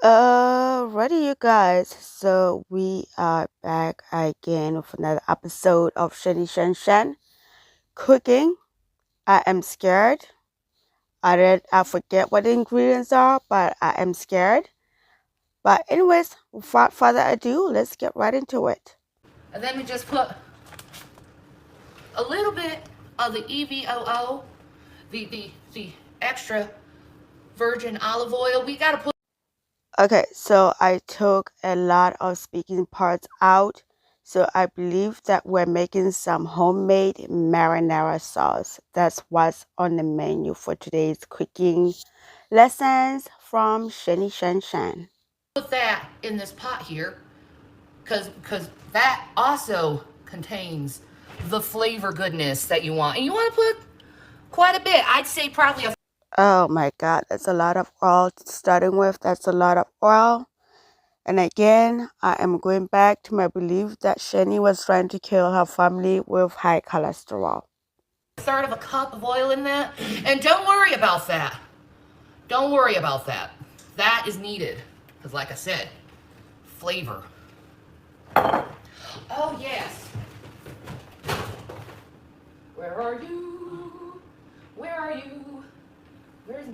Ready, you guys. So we are back again with another episode of Shan cooking. I am scared. I forget what the ingredients are, but I am scared. But anyways, without further ado, let's get right into it. And then we just put a little bit of the EVOO, the extra virgin olive oil. We gotta put. Okay, so I took a lot of speaking parts out. So I believe that we're making some homemade marinara sauce. That's what's on the menu for today's cooking lessons from Shanny. Put that in this pot here, cause that also contains the flavor goodness that you want, and you want to put quite a bit. I'd say probably a. Oh my God, that's a lot of oil starting with. That's a lot of oil. And again, I am going back to my belief that Shanny was trying to kill her family with high cholesterol. Third of a cup of oil in that, and don't worry about that. Don't worry about that. That is needed, because like I said, flavor. Oh yes. Where are you? Where are you? Where's...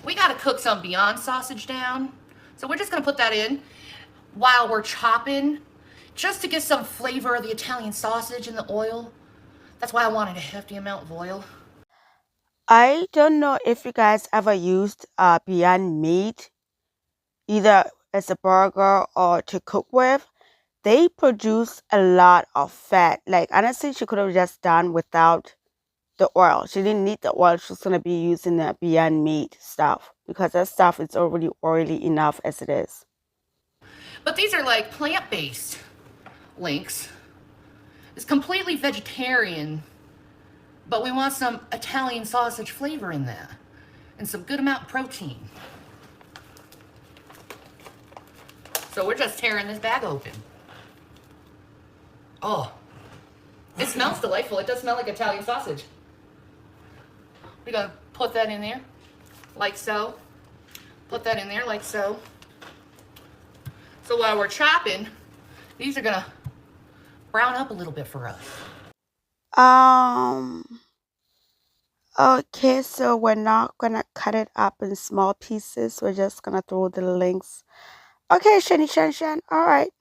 We gotta cook some Beyond sausage down. So we're just gonna put that in while we're chopping, just to get some flavor of the Italian sausage in the oil. That's why I wanted a hefty amount of oil. I don't know if you guys ever used Beyond Meat, either as a burger or to cook with. They produce a lot of fat. Like, honestly, she could have just done without the oil. She didn't need the oil. She's going to be using the Beyond Meat stuff because that stuff is already oily enough as it is. But these are like plant-based links. It's completely vegetarian, but we want some Italian sausage flavor in that and some good amount of protein. So we're just tearing this bag open. Oh, it smells delightful. It does smell like Italian sausage. We're gonna put that in there, like so. Put that in there, like so. So while we're chopping, these are gonna brown up a little bit for us. Okay, so we're not gonna cut it up in small pieces. We're just gonna throw the links. Okay, Shanny. All right.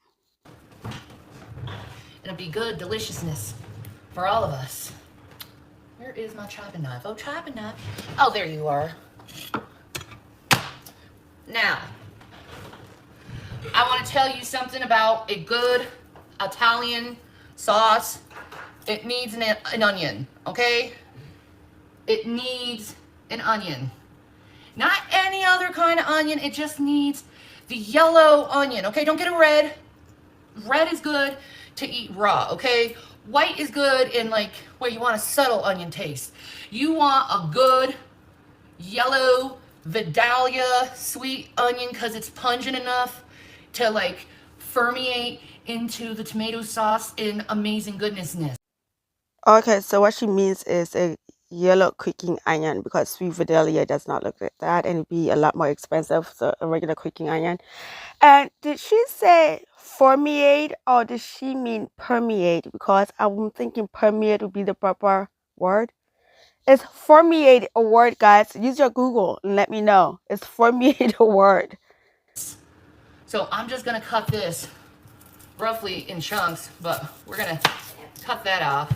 It'll be good deliciousness for all of us. Where is my chopping knife? Oh, chopping knife. Oh, there you are. Now, I want to tell you something about a good Italian sauce. It needs an onion, okay? It needs an onion. Not any other kind of onion. It just needs the yellow onion, okay? Don't get a red. Red is good to eat raw, okay? White is good in like where you want a subtle onion taste. You want a good yellow Vidalia sweet onion because it's pungent enough to like permeate into the tomato sauce in amazing goodnessness. Okay, so what she means is a yellow cooking onion because sweet Vidalia does not look like that and it'd be a lot more expensive. So a regular cooking onion. And did she say permeate or did she mean permeate? Because I'm thinking permeate would be the proper word. Is permeate a word, guys? Use your Google and let me know. Is permeate a word? So I'm just gonna cut this roughly in chunks, but we're gonna cut that off.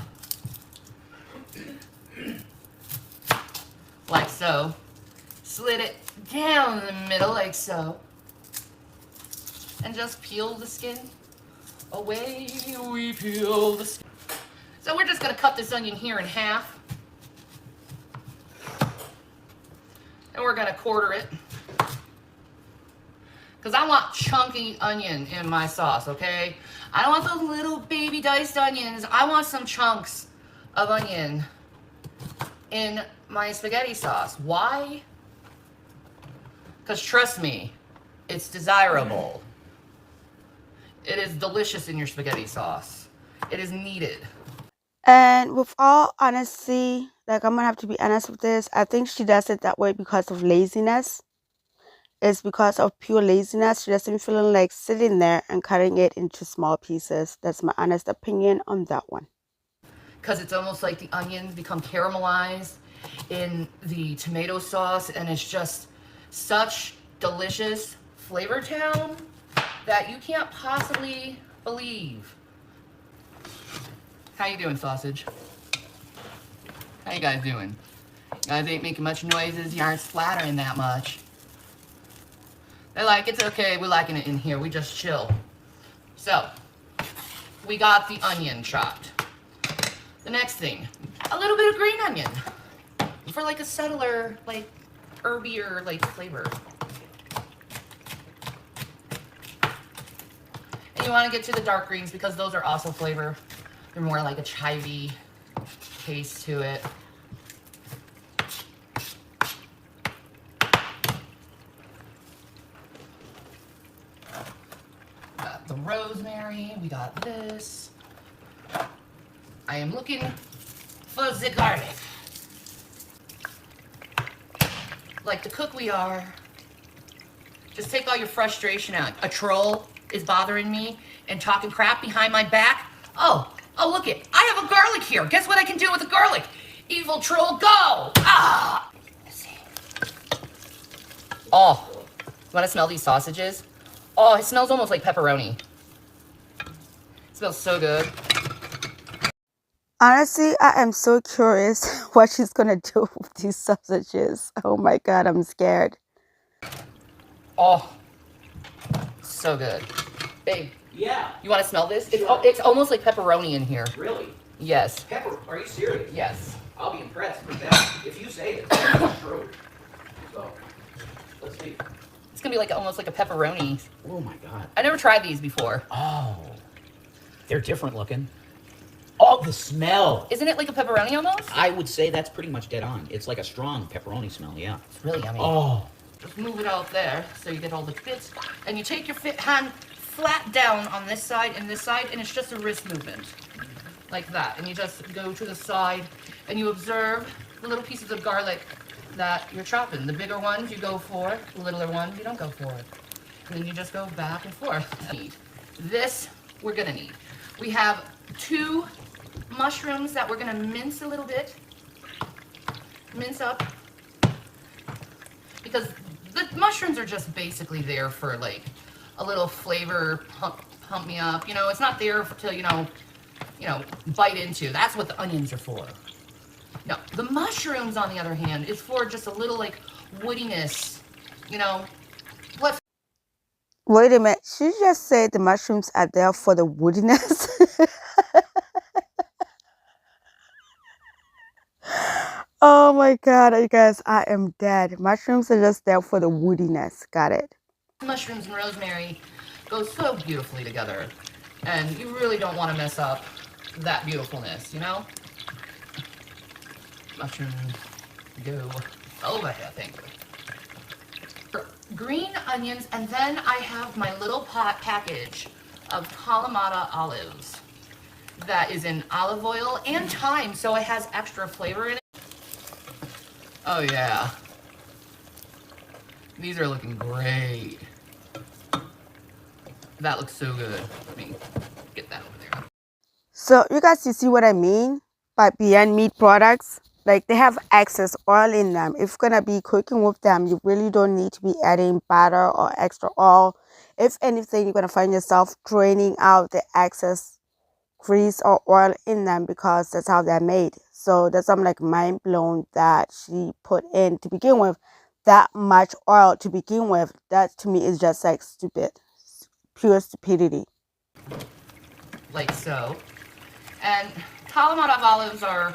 Like so. Slit it down the middle like so. And just peel the skin. Away we peel the skin. So we're just gonna cut this onion here in half. And we're gonna quarter it. Because I want chunky onion in my sauce, okay? I don't want those little baby diced onions. I want some chunks of onion in my spaghetti sauce. Why? Because trust me, it's desirable. It is delicious in your spaghetti sauce. It is needed. And with all honesty, like I'm gonna have to be honest with this, I think she does it that way because of laziness. it's because of pure laziness. She doesn't feel like sitting there and cutting it into small pieces. That's my honest opinion on that one. Because it's almost like the onions become caramelized in the tomato sauce, and it's just such delicious flavor town that you can't possibly believe. How you doing, sausage? How you guys doing? You guys ain't making much noises. You aren't splattering that much. They're like, it's okay. We're liking it in here. We just chill. So, we got the onion chopped. The next thing, a little bit of green onion for like a subtler, like herbier, like flavor. And you want to get to the dark greens because those are also flavor. They're more like a chivy taste to it. Got the rosemary. We got this. I am looking for the garlic. Like the cook we are, just take all your frustration out. A troll is bothering me and talking crap behind my back. Oh, look it. I have a garlic here. Guess what I can do with the garlic? Evil troll, go! Ah! Let's see. Oh, you want to smell these sausages? Oh, it smells almost like pepperoni. It smells so good. Honestly, I am so curious what she's gonna do with these sausages. Oh my god, I'm scared. Oh, so good. Babe. Yeah. You want to smell this? Sure. It's almost like pepperoni in here. Really? Yes. Pepper? Are you serious? Yes. I'll be impressed with that. If you say it, it's true. So, let's see. It's gonna be like almost like a pepperoni. Oh my god. I never tried these before. Oh. They're different looking. Oh, the smell. Isn't it like a pepperoni almost? I would say that's pretty much dead on. It's like a strong pepperoni smell, yeah. It's really yummy. Oh. Just move it out there so you get all the bits. And you take your hand flat down on this side and this side, and it's just a wrist movement. Like that. And you just go to the side and you observe the little pieces of garlic that you're chopping. The bigger ones you go for, the littler ones you don't go for. And then you just go back and forth. This we're gonna need. We have 2 mushrooms that we're gonna mince a little bit. Mince up. Because the mushrooms are just basically there for like a little flavor, pump me up. You know, it's not there to, you know, bite into. That's what the onions are for. No, the mushrooms, on the other hand, is for just a little like woodiness, you know. What? Wait a minute, she just said the mushrooms are there for the woodiness. Oh my god, you guys, I am dead. Mushrooms are just there for the woodiness. Got it. Mushrooms and rosemary go so beautifully together, and you really don't want to mess up that beautifulness, you know. Mushrooms go over here, thank you. Green onions, and then I have my little pot package of Kalamata olives that is in olive oil and thyme, so it has extra flavor in it. Oh yeah, these are looking great. That looks so good. Let me get that over there. So you guys, you see what I mean by Beyond Meat products? Like, they have excess oil in them. If you're gonna be cooking with them, you really don't need to be adding butter or extra oil. If anything, you're gonna find yourself draining out the excess grease or oil in them because that's how they're made. So that's I'm like mind blown that she put in to begin with that much oil to begin with. That to me is just like stupid, pure stupidity. Like so. And Kalamata olives are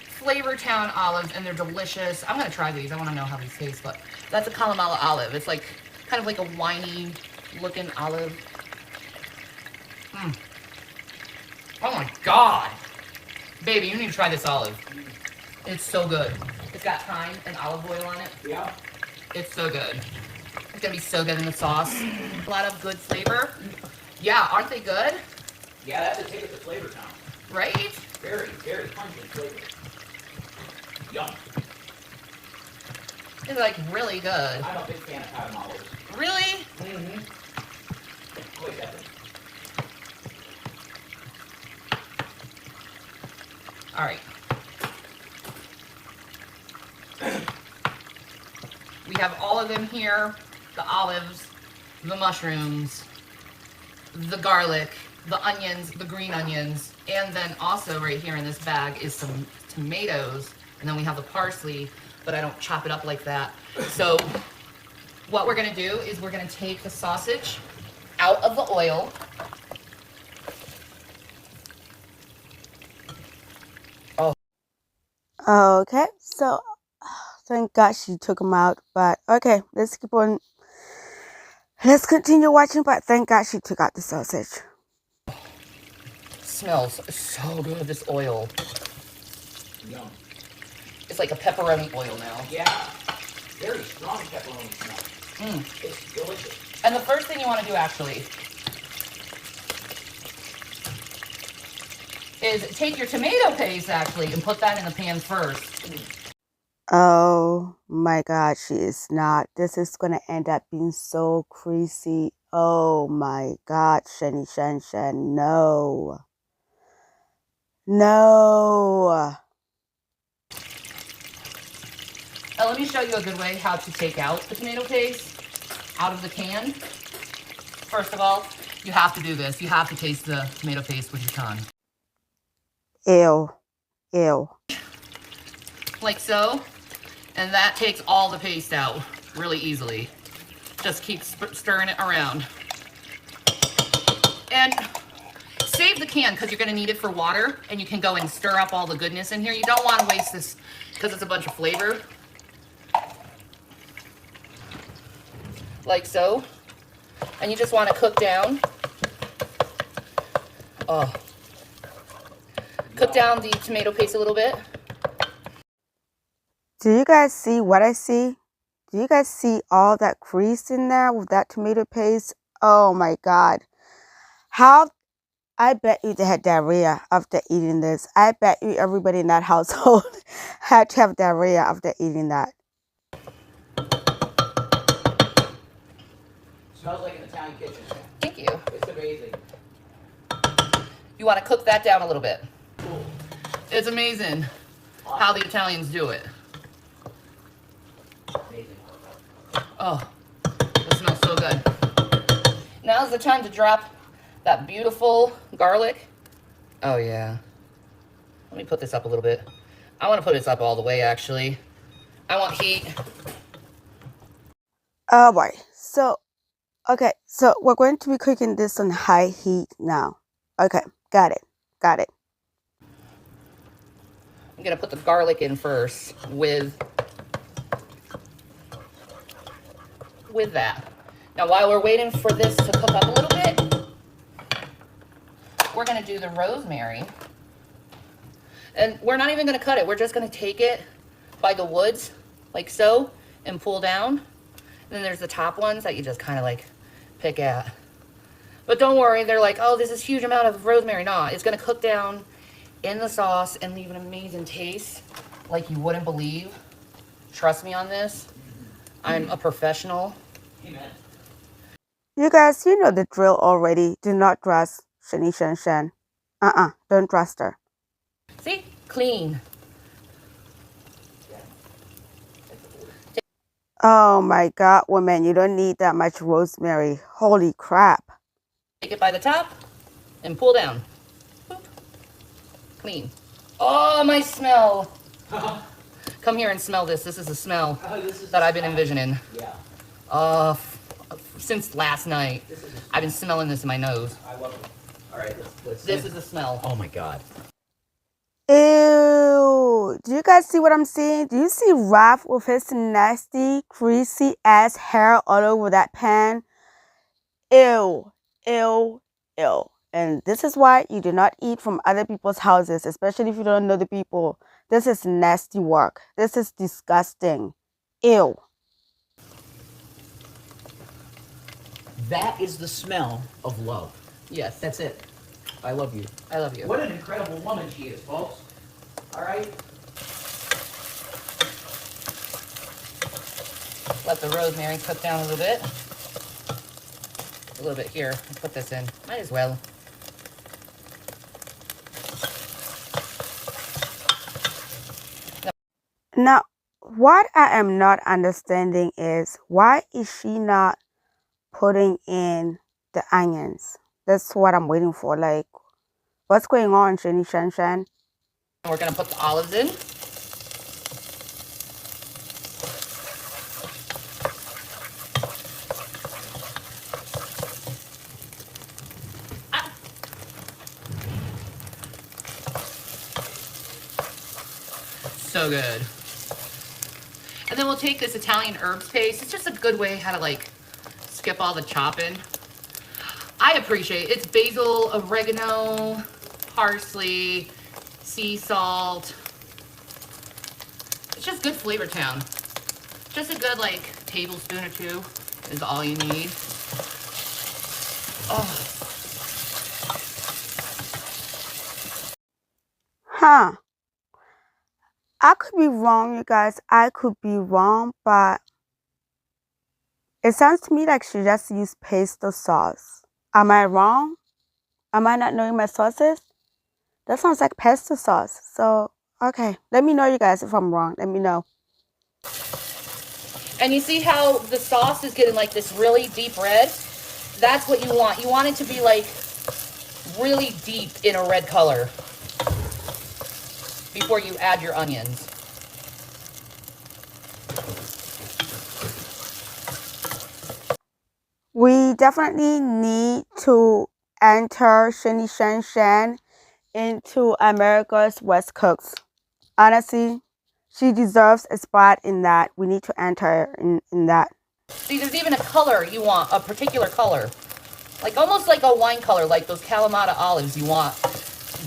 Flavor Town olives, and they're delicious. I'm gonna try these. I want to know how these taste, but that's a Kalamata olive. It's like kind of like a winey looking olive. Oh my god, baby, you need to try this olive. It's so good. It's got thyme and olive oil on it. Yeah. It's so good. It's gonna be so good in the sauce. A lot of good flavor. Yeah, aren't they good? Yeah, that's a take of the flavor town. Right? Very, very pungent flavor. Yum. It's like really good. I'm a big fan of cotton olives. Really? Mm-hmm. Wait a second. All right. We have all of them here, the olives, the mushrooms, the garlic, the onions, the green onions, and then also right here in this bag is some tomatoes, and then we have the parsley, but I don't chop it up like that. So what we're gonna do is we're gonna take the sausage out of the oil. Oh, Okay, so thank God she took him out. But okay, let's keep on. Let's continue watching. But thank God she took out the sausage. smells so good, this oil. Yum. It's like a pepperoni oil now. Yeah. Very strong pepperoni smell. It's delicious. And the first thing you want to do actually is take your tomato paste actually and put that in the pan first. Oh my God, she is not. This is gonna end up being so greasy. Oh my God, Shanny, no. No. Now let me show you a good way how to take out the tomato paste out of the can. First of all, you have to do this. You have to taste the tomato paste with your tongue. Ew. Ew. Like so. And that takes all the paste out really easily. Just keep stirring it around. And save the can because you're going to need it for water, and you can go and stir up all the goodness in here. You don't want to waste this because it's a bunch of flavor. Like so. And you just want to cook down. Oh. Cook down the tomato paste a little bit. Do you guys see what I see? Do you guys see all that grease in there with that tomato paste? Oh my God. How, I bet you they had diarrhea after eating this. I bet you everybody in that household had to have diarrhea after eating that. Smells like an Italian kitchen. Thank you. It's amazing. You want to cook that down a little bit. Cool. It's amazing how the Italians do it. Amazing. Oh, it smells so good. Now's the time to drop that beautiful garlic. Oh yeah. Let me put this up a little bit. I want to put this up all the way actually. I want heat. Oh boy. So, okay. So we're going to be cooking this on high heat now. Okay. Got it. Got it. I'm going to put the garlic in first with that. Now while we're waiting for this to cook up a little bit, we're going to do the rosemary. And we're not even going to cut it. We're just going to take it by the woods, like so, and pull down. And then there's the top ones that you just kind of like pick at. But don't worry, they're like, oh, this is a huge amount of rosemary. No, it's going to cook down in the sauce and leave an amazing taste like you wouldn't believe. Trust me on this. I'm a professional. Amen. You guys, you know the drill already. Do not trust Shanny Shan. Don't trust her. See? Clean. Oh my God, woman, you don't need that much rosemary. Holy crap. Take it by the top and pull down. Boop. Clean. Oh, my smell. Come here and smell this. This is the smell that I've been envisioning. Yeah. Since last night. I've been smelling this in my nose. I love it. All right, let's This is the smell. Oh my God. Ew. Do you guys see what I'm seeing? Do you see Raph with his nasty, greasy ass hair all over that pan? Ew. Ew. Ew. And this is why you do not eat from other people's houses, especially if you don't know the people. This is nasty work. This is disgusting. Ew. That is the smell of love. Yes. That's it. I love you. I love you. What an incredible woman she is, folks. All right. Let the rosemary cook down a little bit. A little bit here. I'll put this in. Might as well. Now, what I am not understanding is why is she not putting in the onions? That's what I'm waiting for. Like, what's going on, Shanny Shan Shan? We're gonna put the olives in. So good. And then we'll take this Italian herbs paste. It's just a good way how to like skip all the chopping. I appreciate it. It's basil, oregano, parsley, sea salt. It's just good flavor town. Just a good like tablespoon or two is all you need. Oh, Huh. I could be wrong, you guys. I could be wrong, but it sounds to me like she just used pesto sauce. Am I wrong? Am I not knowing my sauces? That sounds like pesto sauce. So, okay. Let me know, you guys, if I'm wrong. Let me know. and you see how the sauce is getting like this really deep red? That's what you want. You want it to be like really deep in a red color before you add your onions. We definitely need to enter Shanny Shan Shan into America's West Coast. Honestly, she deserves a spot in that. We need to enter her in that. See, there's even a color you want, a particular color. Like almost like a wine color, like those Kalamata olives you want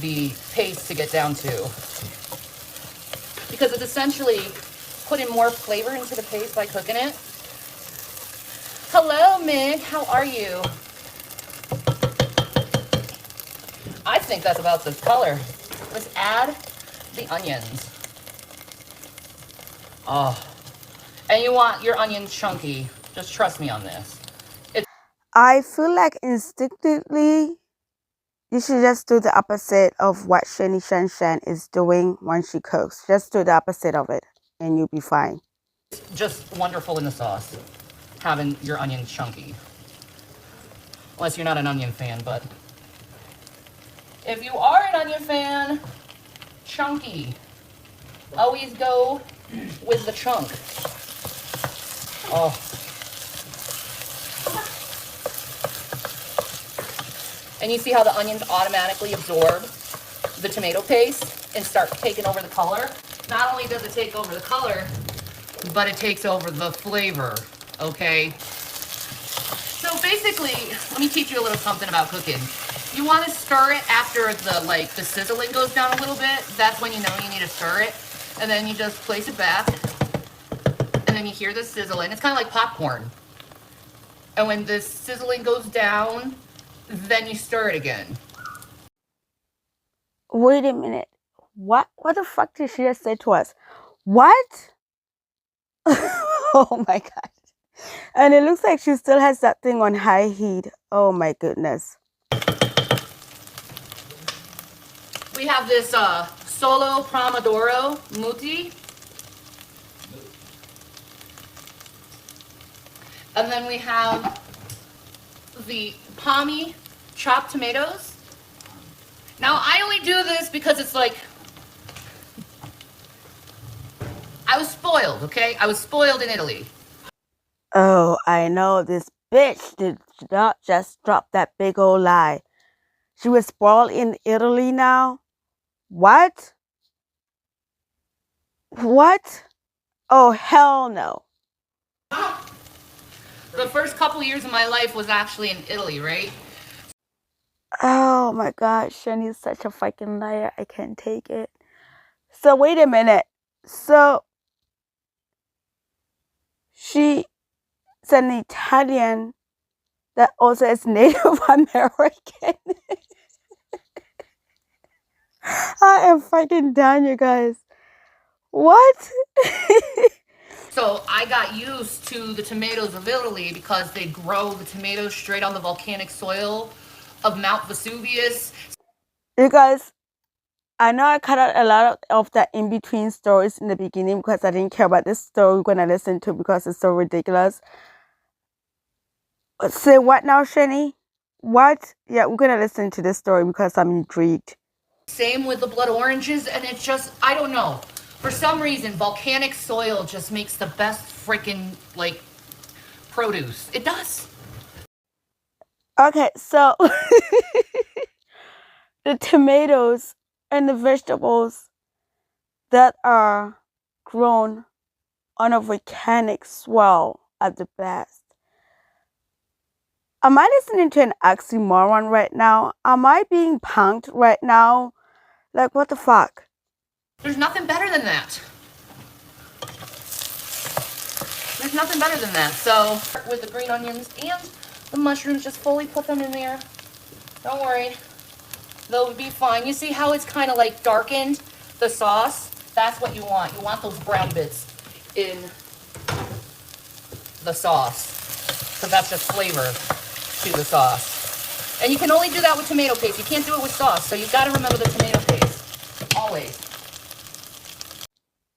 the paste to get down to. Because it's essentially putting more flavor into the paste by cooking it. Hello, Mig. How are you? I think that's about the color. Let's add the onions. Oh. And you want your onions chunky. Just trust me on this. I feel like instinctively, you should just do the opposite of what Shanny Shan Shan is doing when she cooks. Just do the opposite of it, and you'll be fine. It's just wonderful in the sauce, having your onions chunky. Unless you're not an onion fan, but if you are an onion fan, chunky. Always go with the chunk. Oh. And you see how the onions automatically absorb the tomato paste and start taking over the color? Not only does it take over the color, but it takes over the flavor, okay? So basically, let me teach you a little something about cooking. You want to stir it after the sizzling goes down a little bit. That's when you know you need to stir it. And then you just place it back. And then you hear the sizzling. It's kind of like popcorn. And when the sizzling goes down, then you stir it again. Wait a minute. What the fuck did she just say to us? What? Oh my god. And it looks like she still has that thing on high heat. Oh my goodness. We have this solo pomodoro muti. And then we have the palmy chopped tomatoes. Now I only do this because it's like, I was spoiled, okay? I was spoiled in Italy. Oh, I know this bitch did not just drop that big old lie. She was spoiled in Italy now? What? What? Oh, hell no. The first couple years of my life was actually in Italy, right? Oh my god, Shanny is such a fucking liar. I can't take it. So wait a minute. So she's an Italian that also is Native American. I am fucking done, you guys. What? So I got used to the tomatoes of Italy because they grow the tomatoes straight on the volcanic soil of Mount Vesuvius. You guys, I know I cut out a lot of that in between stories in the beginning because I didn't care about this story we're gonna listen to because it's so ridiculous. Say what now, Shanny? What? Yeah, we're gonna listen to this story because I'm intrigued. Same with the blood oranges, and it's just, I don't know. For some reason, volcanic soil just makes the best freaking, like, produce. It does. Okay, so the tomatoes and the vegetables that are grown on a volcanic swell are the best. Am I listening to an oxymoron right now? Am I being punked right now? Like, what the fuck? There's nothing better than that. There's nothing better than that. So, with the green onions and the mushrooms, just fully put them in there. Don't worry. They'll be fine. You see how it's kind of like darkened the sauce? That's what you want. You want those brown bits in the sauce. Because that's just flavor to the sauce. And you can only do that with tomato paste. You can't do it with sauce. So you've got to remember the tomato paste. Always.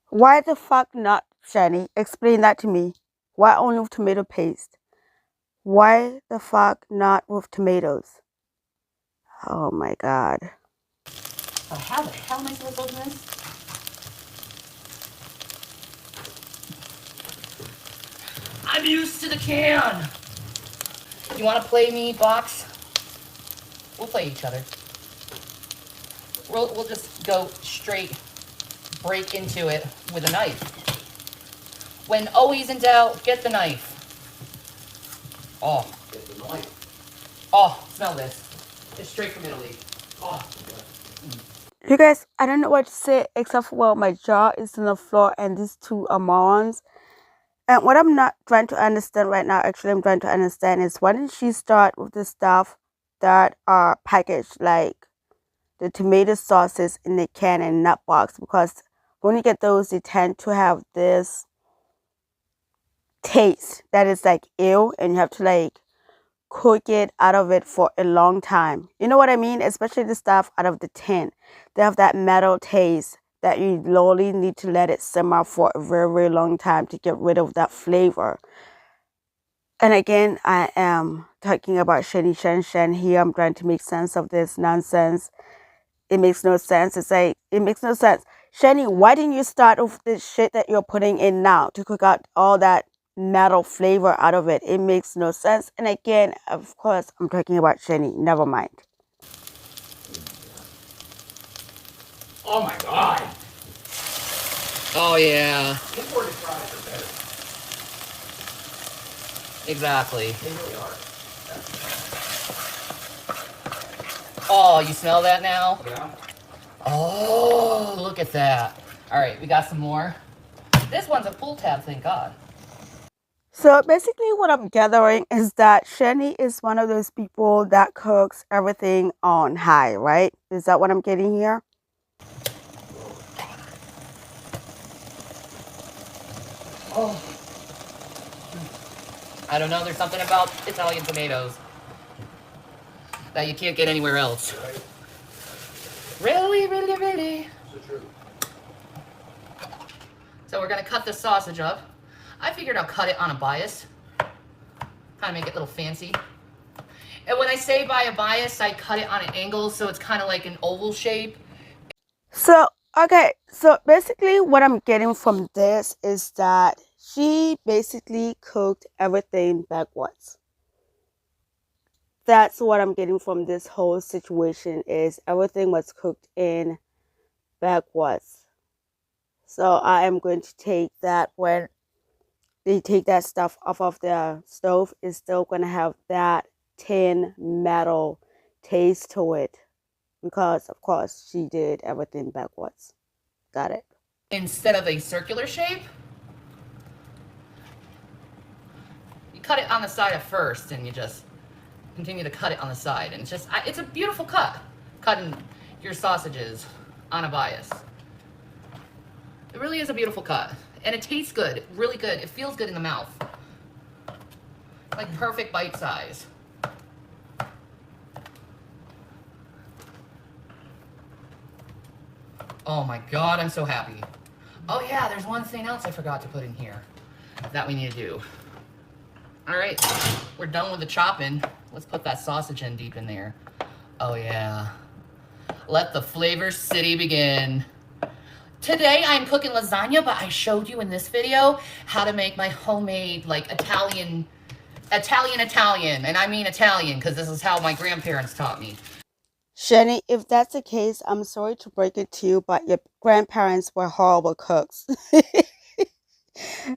Why the fuck not, Shanny? Explain that to me. Why only with tomato paste? Why the fuck not with tomatoes? Oh my god. Oh, how the hell am I supposed to open this? I'm used to the can. You want to play me, box? We'll play each other. We'll just go straight, break into it with a knife. When always in doubt, get the knife. Oh. Get the knife. Oh, smell this. It's straight from Italy. Oh. You guys, I don't know what to say except for, well, my jaw is on the floor and these two are morons. And what I'm not trying to understand right now, actually I'm trying to understand is why didn't she start with the stuff that are packaged, like the tomato sauces in the can and nut box? Because when you get those, they tend to have this taste that is like ew, and you have to like cook it out of it for a long time. You know what I mean? Especially the stuff out of the tin. They have that metal taste that you literally need to let it simmer for a very, very long time to get rid of that flavor. And again, I am talking about Shanny Shan here. I'm trying to make sense of this nonsense. It makes no sense. It's like, it makes no sense. Shanny, why didn't you start with the shit that you're putting in now to cook out all that metal flavor out of it? It makes no sense. And again, of course, I'm talking about Shanny. Never mind. Oh my god. Oh, yeah. Imported fries are better. Exactly. They really are. Oh, you smell that now? Yeah. Oh, look at that. All right, we got some more. This one's a pull tab, thank God. So basically what I'm gathering is that Shanny is one of those people that cooks everything on high, right? Is that what I'm getting here? Oh. I don't know, there's something about Italian tomatoes that you can't get anywhere else. Right. Really, really, really. It's the truth. So we're gonna cut the sausage up. I figured I'll cut it on a bias. Kind of make it a little fancy. And when I say by a bias, I cut it on an angle so it's kind of like an oval shape. So, okay, so basically what I'm getting from this is that she basically cooked everything backwards. That's what I'm getting from this whole situation, is everything was cooked in backwards. So I am going to take that when they take that stuff off of the stove, it's still going to have that tin metal taste to it. Because, of course, she did everything backwards. Got it. Instead of a circular shape, you cut it on the side at first and you just continue to cut it on the side. And it's a beautiful cut, cutting your sausages on a bias. It really is a beautiful cut. And it tastes good, really good. It feels good in the mouth. Like perfect bite size. Oh my God, I'm so happy. Oh yeah, there's one thing else I forgot to put in here that we need to do. All right, we're done with the chopping. Let's put that sausage in deep in there. Oh yeah. Let the flavor city begin. Today I'm cooking lasagna, but I showed you in this video how to make my homemade like Italian, and I mean Italian because this is how my grandparents taught me. Shanny, if that's the case, I'm sorry to break it to you, but your grandparents were horrible cooks.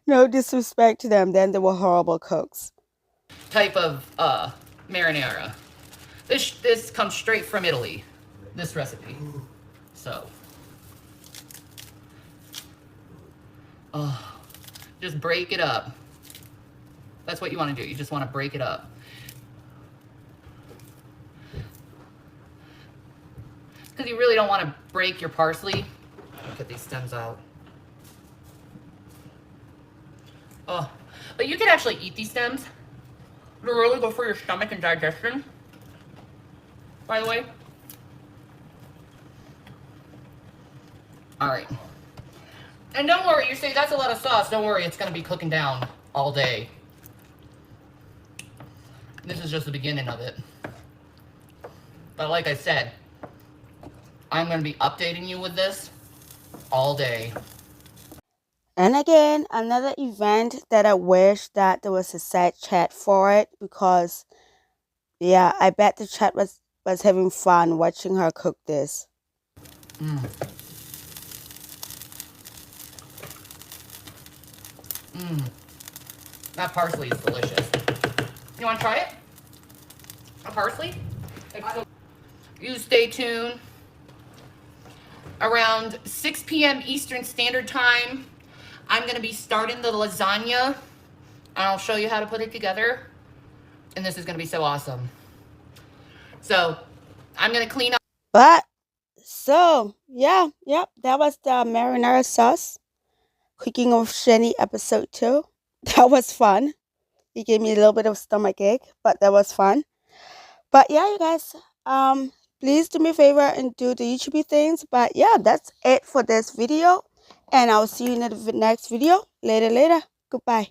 No disrespect to them, then they were horrible cooks. Type of marinara. This comes straight from Italy, this recipe. So, just break it up. That's what you want to do. You just want to break it up. Because you really don't want to break your parsley. Get these stems out. Oh, but you can actually eat these stems. They're really good for your stomach and digestion, by the way. All right. And don't worry, you say that's a lot of sauce. Don't worry, it's going to be cooking down all day. This is just the beginning of it. But like I said, I'm going to be updating you with this all day. And again, another event that I wish that there was a side chat for it, because yeah, I bet the chat was having fun watching her cook this. That parsley is delicious. You want to try it? A parsley? You stay tuned. Around 6 p.m. Eastern Standard Time, I'm going to be starting the lasagna. And I'll show you how to put it together. And this is going to be so awesome. So, I'm going to clean up. But, so, yeah, yep, that was the marinara sauce. Cooking with Shanny episode 2. That was fun. It gave me a little bit of stomach ache, but that was fun. But yeah, you guys, please do me a favor and do the YouTube things. But yeah, that's it for this video. And I'll see you in the next video. Later. Goodbye.